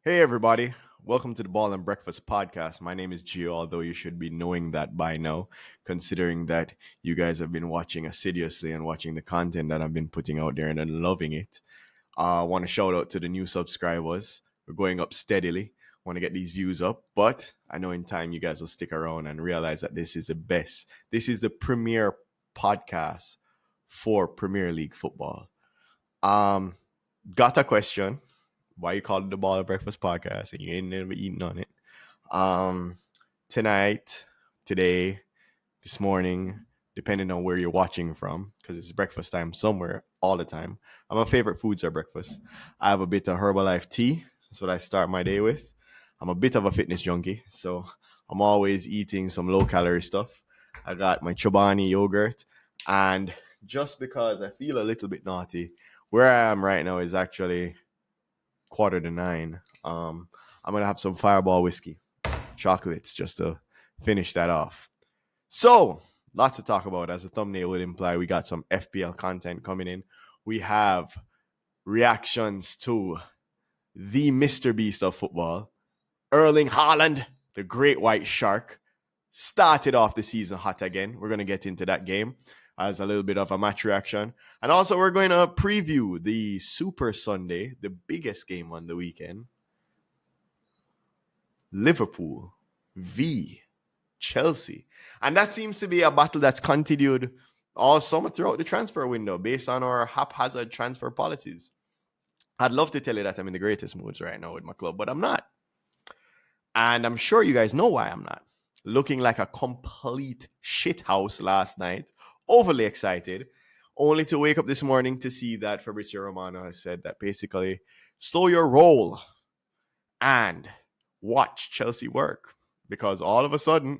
Hey, everybody. Welcome to the Ball and Breakfast podcast. My name is Gio, although you should be knowing that by now, considering that you guys have been watching assiduously and watching the content that I've been putting out there and then loving it. I want to shout out to the new subscribers. We're going up steadily. Want to get these views up, but I know in time you guys will stick around and realize that this is the best. This is the premier podcast for Premier League football. Um, got a question why you call it the Ball of Breakfast podcast and you ain't never eaten on it. Um, tonight, today, this morning, depending on where you're watching from, because it's breakfast time somewhere all the time. My favorite foods are breakfast. I have a bit of Herbalife tea. That's what I start my day with. I'm a bit of a fitness junkie, so I'm always eating some low calorie stuff. I got my Chobani yogurt, and just because I feel a little bit naughty, where I am right now is actually 8:45. I'm gonna have some Fireball whiskey, chocolates, just to finish that off. So, lots to talk about. As the thumbnail would imply, we got some FPL content coming in. We have reactions to the Mr. Beast of football, Erling Haaland, the great white shark, started off the season hot again. We're going to get into that game as a little bit of a match reaction. And also, we're going to preview the Super Sunday, the biggest game on the weekend. Liverpool v Chelsea. And that seems to be a battle that's continued all summer throughout the transfer window based on our haphazard transfer policies. I'd love to tell you that I'm in the greatest moods right now with my club, but I'm not. And I'm sure you guys know why I'm not. Looking like a complete shithouse last night, overly excited, only to wake up this morning to see that Fabrizio Romano has said that basically slow your roll and watch Chelsea work. Because all of a sudden,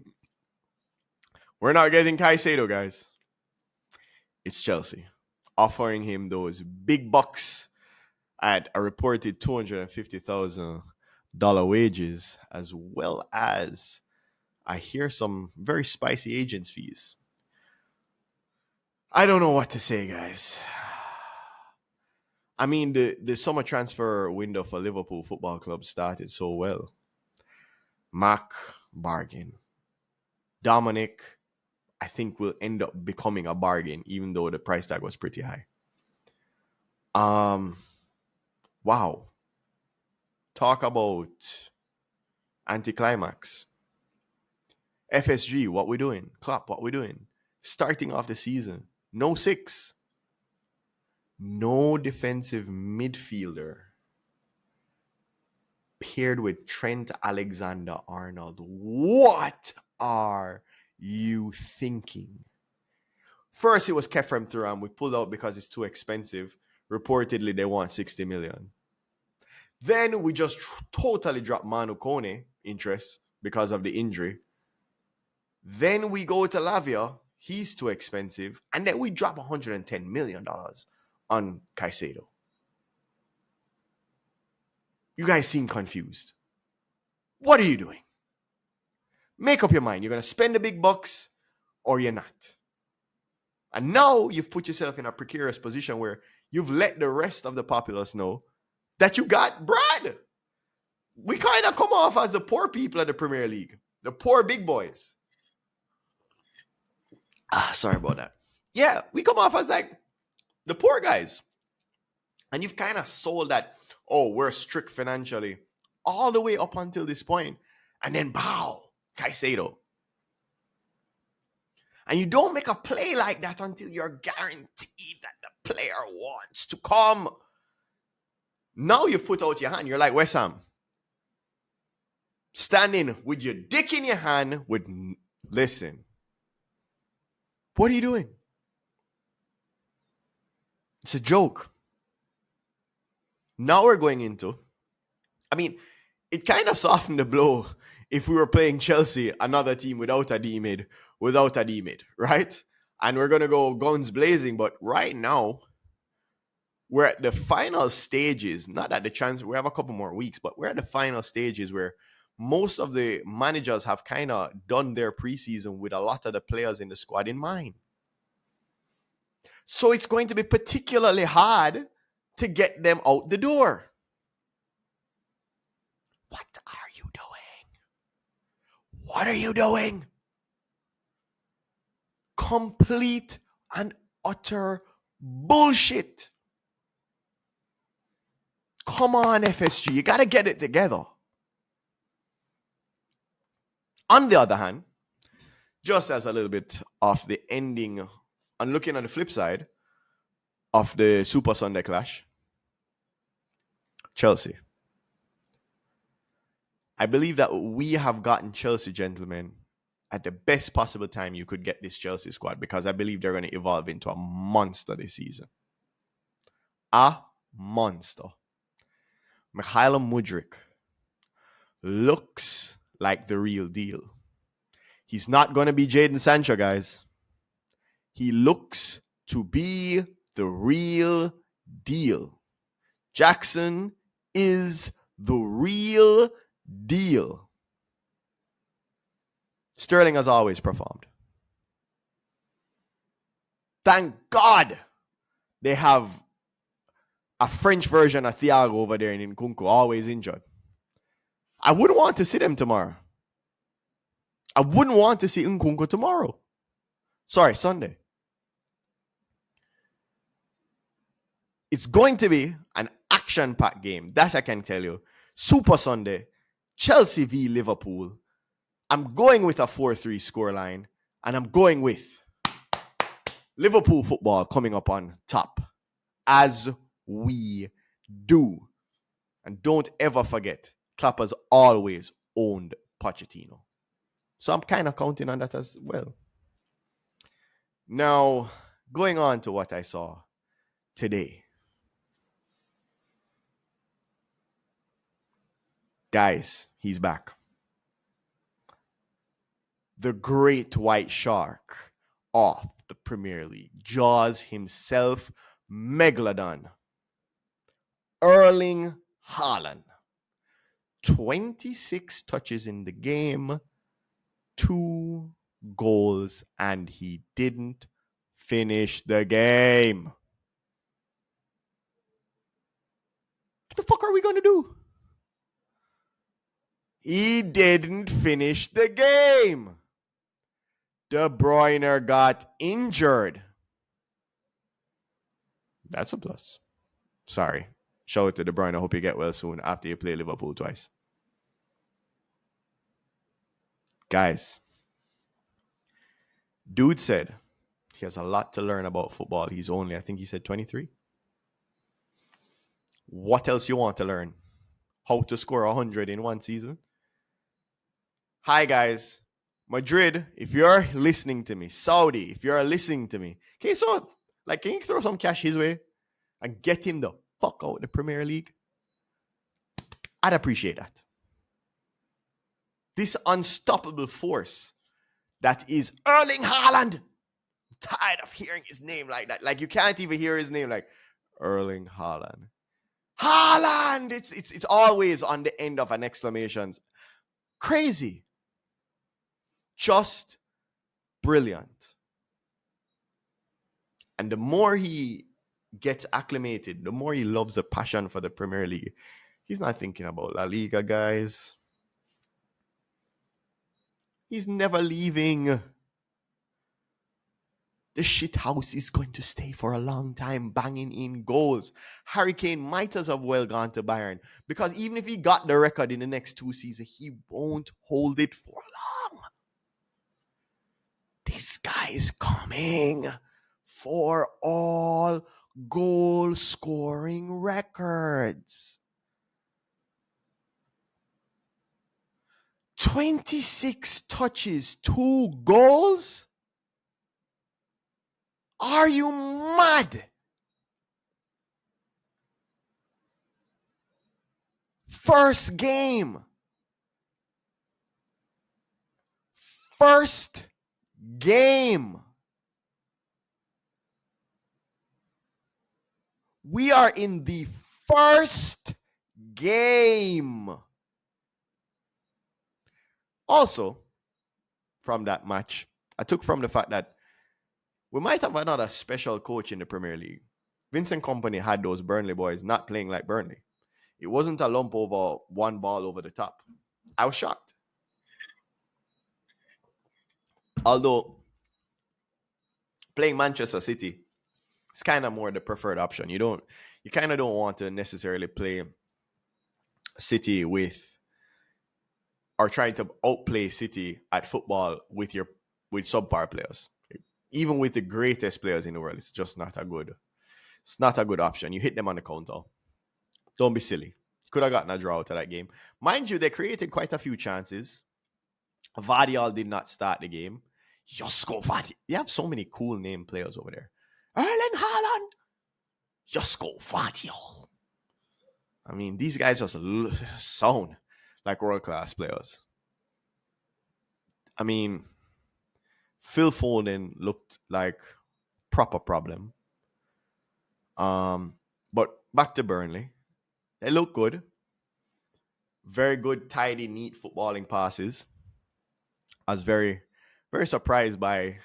we're not getting Caicedo, guys. It's Chelsea offering him those big bucks at a reported $250,000 wages, as well as I hear some very spicy agents fees. I don't know what to say, guys. I mean, the summer transfer window for Liverpool Football Club started so well. Mac, bargain. Dominic, I think, will end up becoming a bargain, even though the price tag was pretty high. Wow. Talk about anticlimax. FSG, what we doing? Klopp, what we doing? Starting off the season, no six, no defensive midfielder paired with Trent Alexander-Arnold. What are you thinking? First, it was Kefrem Thuram. We pulled out because it's too expensive. Reportedly, they want 60 million. Then we just totally dropped Manu Kone interest because of the injury. Then we go to Lavia. He's too expensive. And then we drop $110 million on Caicedo. You guys seem confused. What are you doing? Make up your mind. You're going to spend the big bucks or you're not. And now you've put yourself in a precarious position where you've let the rest of the populace know that you got Brad. We kind of come off as the poor people of the Premier League, the poor big boys. Sorry about that. Yeah, we come off as like the poor guys. And you've kind of sold that, oh, we're strict financially all the way up until this point. And then, bow, Caicedo. And you don't make a play like that until you're guaranteed that the player wants to come. Now you've put out your hand. You're like, West Ham. Standing with your dick in your hand with, listen. What are you doing? It's a joke. Now we're going into, I mean, it kind of softened the blow if we were playing Chelsea, another team without a D-mid, right? And we're going to go guns blazing. But right now, we're at the final stages, not at the chance, we have a couple more weeks, but we're at the final stages where most of the managers have kind of done their preseason with a lot of the players in the squad in mind. So it's going to be particularly hard to get them out the door. are you doing? What are you doing? Complete and utter bullshit. Come on, FSG. You got to get it together. On the other hand, just as a little bit of the ending, and looking at the flip side of the Super Sunday clash, Chelsea. I believe that we have gotten Chelsea, gentlemen, at the best possible time you could get this Chelsea squad, because I believe they're going to evolve into a monster this season. A monster. Mikhailo Mudryk looks like the real deal. He's not going to be Jadon Sancho, guys. He looks to be the real deal. Jackson is the real deal. Sterling has always performed. Thank God they have a French version of Thiago over there in Nkunku, always injured. I wouldn't want to see them tomorrow. I wouldn't want to see Nkunku tomorrow. Sorry, Sunday. It's going to be an action-packed game. That I can tell you. Super Sunday, Chelsea v Liverpool. I'm going with a 4-3 scoreline, and I'm going with Liverpool football coming up on top, as we do. And don't ever forget, Klopp has always owned Pochettino. So I'm kind of counting on that as well. Now, going on to what I saw today. Guys, he's back. The great white shark of the Premier League. Jaws himself, Megalodon. Erling Haalnd. 26 touches in the game, 2 goals, and he didn't finish the game. What the fuck are we going to do? He didn't finish the game. De Bruyne got injured. That's a plus. Sorry. Shout out to De Bruyne. I hope you get well soon after you play Liverpool twice. Guys, dude said he has a lot to learn about football. He's only, I think he said 23. What else you want to learn? How to score 100 in one season? Hi, guys. Madrid, if you're listening to me, Saudi, if you're listening to me, can you throw some cash his way and get him the fuck out of the Premier League? I'd appreciate that. This unstoppable force that is Erling Haaland. I'm tired of hearing his name like that. Like, you can't even hear his name like Erling Haaland. Haaland! It's always on the end of an exclamation. Crazy. Just brilliant. And the more he gets acclimated, the more he loves the passion for the Premier League. He's not thinking about La Liga, guys. He's never leaving. The shit house is going to stay for a long time, banging in goals. Harry Kane might as well gone to Bayern, because even if he got the record in the next 2 seasons, he won't hold it for long. This guy is coming for all goal scoring records. 26 touches, 2 goals? Are you mad? First game. We are in the first game. Also, from that match, I took from the fact that we might have another special coach in the Premier League. Vincent Kompany had those Burnley boys not playing like Burnley. It wasn't a lump over one ball over the top. I was shocked. Although playing Manchester City is kind of more the preferred option. You kind of don't want to necessarily play City with or trying to outplay City at football with subpar players. Even with the greatest players in the world, it's not a good option. You hit them on the counter. Don't be silly. Could have gotten a draw out of that game. Mind you, they created quite a few chances. Vardiol did not start the game. Josko Vardiol. You have so many cool name players over there. Erling Haaland. Josko Vardiol. I mean, these guys just sound like world-class players. I mean, Phil Foden looked like proper problem. But back to Burnley. They look good. Very good, tidy, neat footballing passes. I was very, very surprised by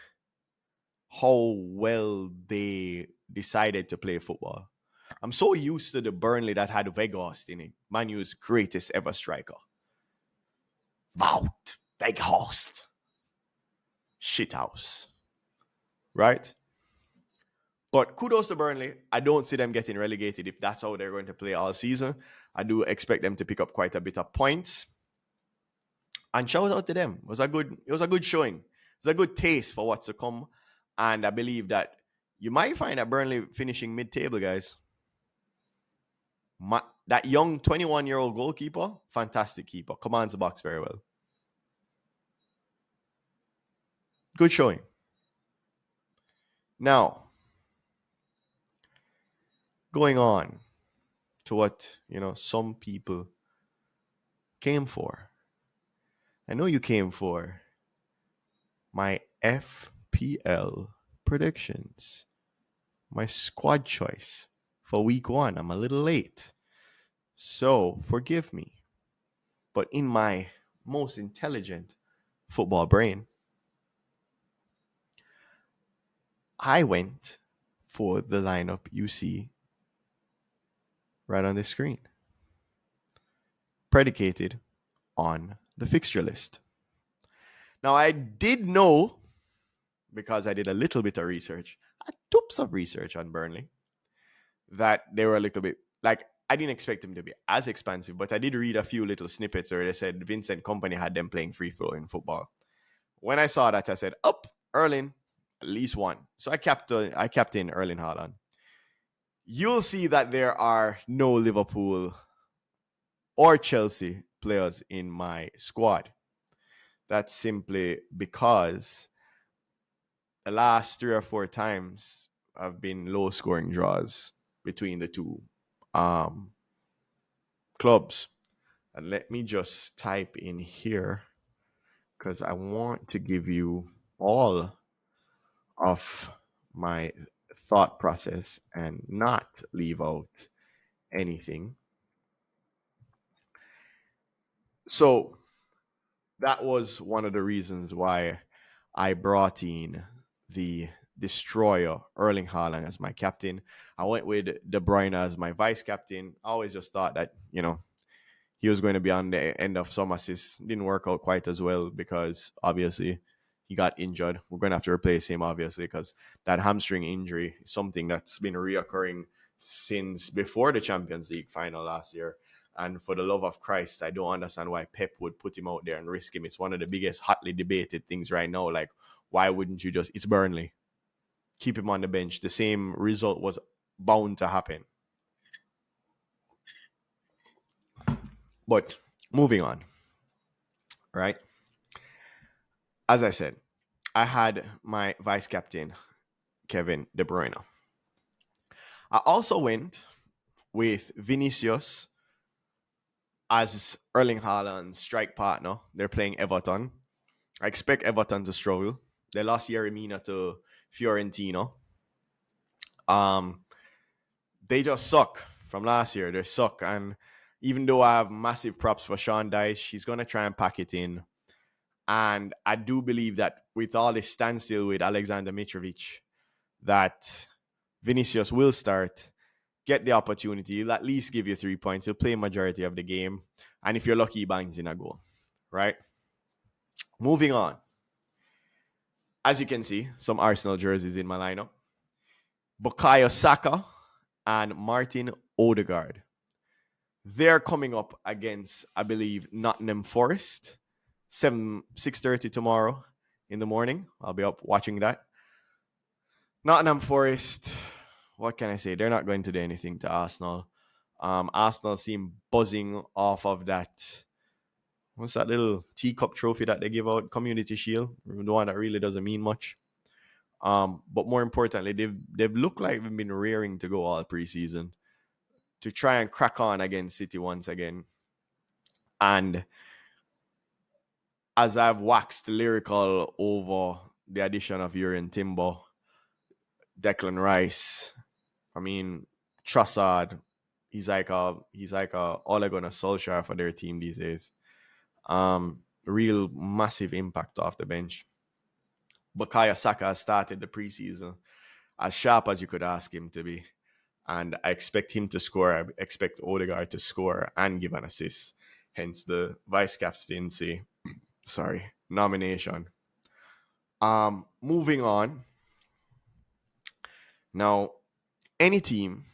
how well they decided to play football. I'm so used to the Burnley that had Weghorst in it. Man U's greatest ever striker. Wout Weghorst. Shithouse. Right? But kudos to Burnley. I don't see them getting relegated if that's how they're going to play all season. I do expect them to pick up quite a bit of points. And shout out to them. It was a good showing. It's a good taste for what's to come. And I believe that you might find that Burnley finishing mid-table, guys. That young 21-year-old goalkeeper, fantastic keeper. Commands the box very well. Good showing. Now, going on to what, some people came for. I know you came for my FPL predictions, my squad choice for week 1. I'm a little late, so forgive me. But in my most intelligent football brain, I went for the lineup you see right on the screen, predicated on the fixture list. Now, I did know, because I did a little bit of research, a toops of research on Burnley, that they were a little bit, I didn't expect them to be as expensive, but I did read a few little snippets where they said Vincent Kompany had them playing free-flowing football. When I saw that, I said, Erling, at least one. So I kept in Erling Haaland. You'll see that there are no Liverpool or Chelsea players in my squad. That's simply because the last 3 or 4 times have been low-scoring draws between the two clubs. And let me just type in here, because I want to give you all of my thought process and not leave out anything. So that was one of the reasons why I brought in the destroyer, Erling Haaland, as my captain. I went with De Bruyne as my vice captain. I always just thought that, he was going to be on the end of some assists. Didn't work out quite as well because obviously he got injured. We're going to have to replace him, obviously, because that hamstring injury is something that's been reoccurring since before the Champions League final last year. And for the love of Christ, I don't understand why Pep would put him out there and risk him. It's one of the biggest hotly debated things right now. Like, why wouldn't you it's Burnley. Keep him on the bench. The same result was bound to happen. But moving on, right? As I said, I had my vice captain, Kevin De Bruyne. I also went with Vinicius as Erling Haaland's strike partner. They're playing Everton. I expect Everton to struggle. They lost Yeremina to Fiorentina. They just suck from last year. They suck. And even though I have massive props for Sean Dyche, she's going to try and pack it in. And I do believe that with all this standstill with Alexander Mitrovic, that Vinicius will start, get the opportunity. He'll at least give you 3 points. He'll play majority of the game. And if you're lucky, he bangs in a goal. right? Moving on. As you can see, some Arsenal jerseys in my lineup. Bukayo Saka and Martin Odegaard. They're coming up against, I believe, Nottingham Forest, 6:30 tomorrow in the morning. I'll be up watching that. Nottingham Forest, what can I say? They're not going to do anything to Arsenal. Arsenal seem buzzing off of that. What's that little teacup trophy that they give out? Community Shield, the one that really doesn't mean much. But more importantly, they've looked like they've been rearing to go all preseason to try and crack on against City once again. And as I've waxed lyrical over the addition of Urian Timber, Declan Rice, I mean Trossard, he's like a Ole Gunnar Solskjaer for their team these days. Real massive impact off the bench. Bukayo Saka has started the preseason as sharp as you could ask him to be. And I expect him to score. I expect Odegaard to score and give an assist. Hence the vice captaincy, nomination. Moving on. Now, any team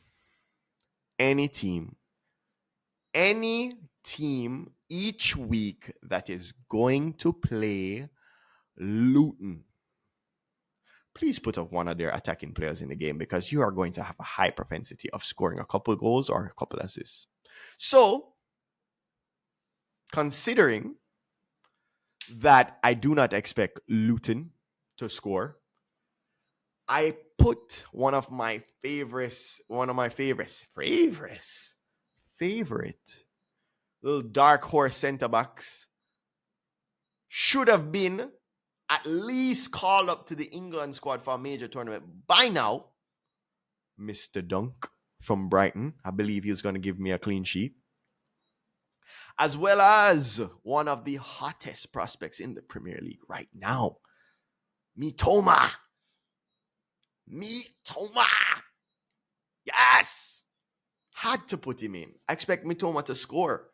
each week that is going to play Luton, please put up one of their attacking players in the game because you are going to have a high propensity of scoring a couple goals or a couple assists. So, considering that I do not expect Luton to score, I put one of my favorite little dark horse centre backs should have been at least called up to the England squad for a major tournament by now. Mr. Dunk from Brighton. I believe he's going to give me a clean sheet. As well as one of the hottest prospects in the Premier League right now, Mitoma. Yes! Had to put him in. I expect Mitoma to score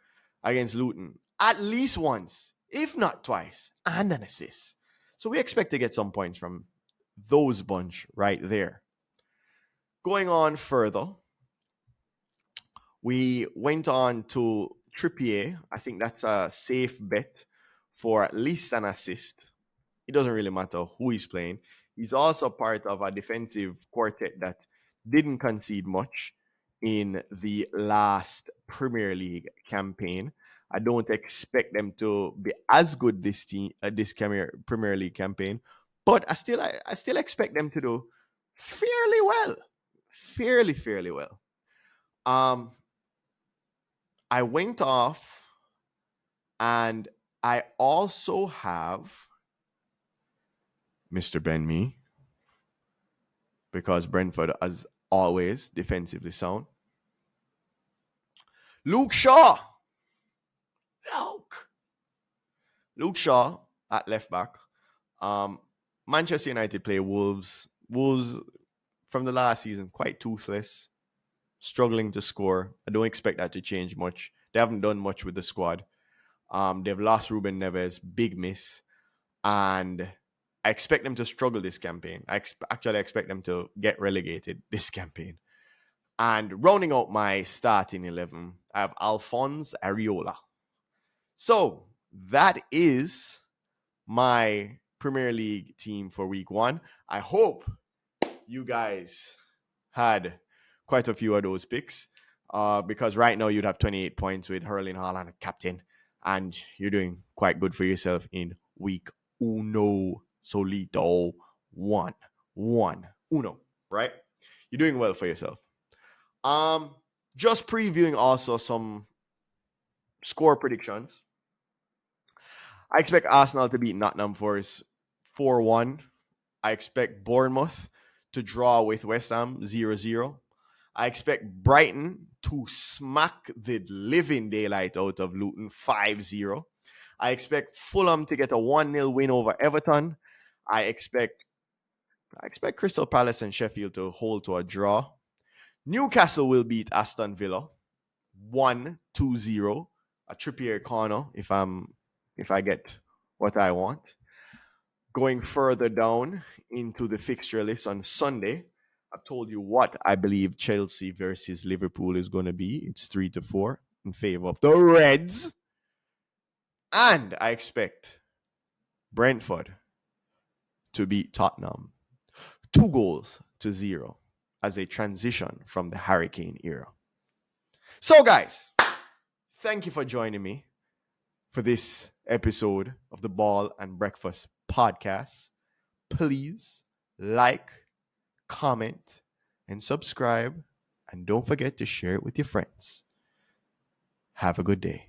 against Luton at least once, if not twice, and an assist. So we expect to get some points from those bunch right there. Going on further, we went on to Trippier. I think that's a safe bet for at least an assist. It doesn't really matter who he's playing. He's also part of a defensive quartet that didn't concede much in the last Premier League campaign. I don't expect them to be as good this Premier League campaign, but I still expect them to do fairly well. Fairly well. I went off and I also have Mr. Ben Mee, because Brentford, as always, defensively sound. Luke Shaw at left back. Manchester United play Wolves. Wolves from the last season, quite toothless, struggling to score. I don't expect that to change much. They haven't done much with the squad. They've lost Ruben Neves, big miss. And I expect them to struggle this campaign. I expect them to get relegated this campaign. And rounding out my starting 11, I have Alphonse Areola. So that is my Premier League team for week 1. I hope you guys had quite a few of those picks because right now you'd have 28 points with Erling Haalnd captain, and you're doing quite good for yourself in week uno solito one uno, right? You're doing well for yourself. Just previewing also some score predictions. I expect Arsenal to beat Nottingham Forest 4-1. I expect Bournemouth to draw with West Ham 0-0. I expect Brighton to smack the living daylight out of Luton 5-0. I expect Fulham to get a 1-0 win over Everton. I expect Crystal Palace and Sheffield to hold to a draw. Newcastle will beat Aston Villa 1-2-0. A Trippier corner, if I'm if I get what I want. Going further down into the fixture list on Sunday, I've told you what I believe Chelsea versus Liverpool is going to be. It's 3-4 in favor of the Reds. And I expect Brentford to beat Tottenham 2-0 as they transition from the Hurricane era. So, guys, thank you for joining me for this episode of the Ball and Breakfast podcast. Please like, comment, and subscribe. And don't forget to share it with your friends. Have a good day.